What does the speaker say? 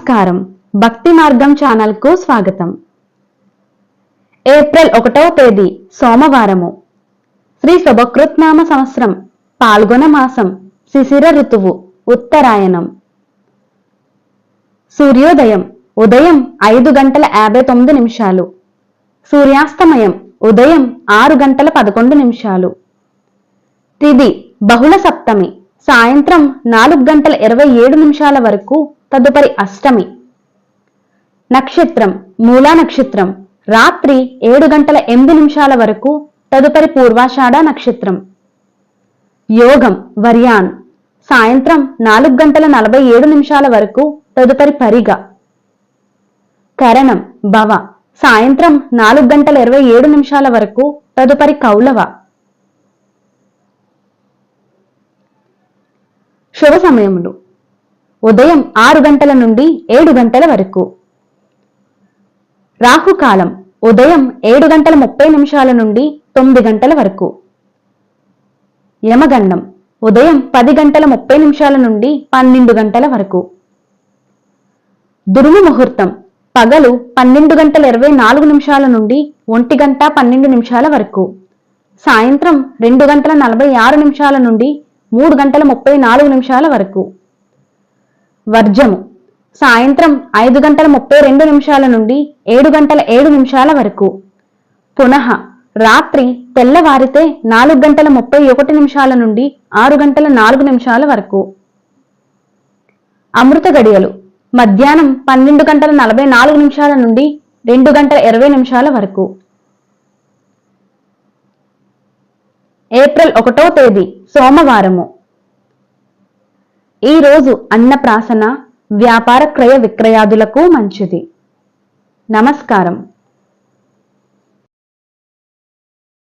నమస్కారం. భక్తి మార్గం ఛానల్కు స్వాగతం. ఏప్రిల్ 1వ తేదీ సోమవారము. శ్రీ శుభకృత్నామ సంవత్సరం పాల్గొన మాసం శిశిర ఋతువు ఉత్తరాయణం. సూర్యోదయం ఉదయం 5:59. సూర్యాస్తమయం ఉదయం 6:11. తిథి బహుళ సప్తమి సాయంత్రం 4:27 వరకు, తదుపరి అష్టమి. నక్షత్రం మూలా నక్షత్రం రాత్రి 7:08 వరకు, తదుపరి పూర్వాషాఢ నక్షత్రం. యోగం వర్యాన్ సాయంత్రం 4:47 వరకు, తదుపరి పరిగ. కరణం భవ సాయంత్రం 4:27 వరకు, తదుపరి కౌలవ. శుభ సమయములు ఉదయం 6 గంటల నుండి 7 గంటల వరకు. రాహుకాలం ఉదయం 7:30 నుండి 9 గంటల వరకు. యమగండం ఉదయం 10:30 నుండి 12 గంటల వరకు. దుర్ము ముహూర్తం పగలు 12:24 నుండి 1:12 వరకు, సాయంత్రం 2:46 నుండి 3:34 వరకు. వర్జము సాయంత్రం 5:32 నుండి 7:07 వరకు. పునః రాత్రి తెల్లవారితే 4:31 నుండి 6:04 వరకు. అమృత గడియలు మధ్యాహ్నం 12:44 నుండి 2:20 వరకు. ఏప్రిల్ 1వ తేదీ సోమవారము. ఈరోజు అన్నప్రాసన, వ్యాపార క్రయ విక్రయాదులకు మంచిది. నమస్కారం.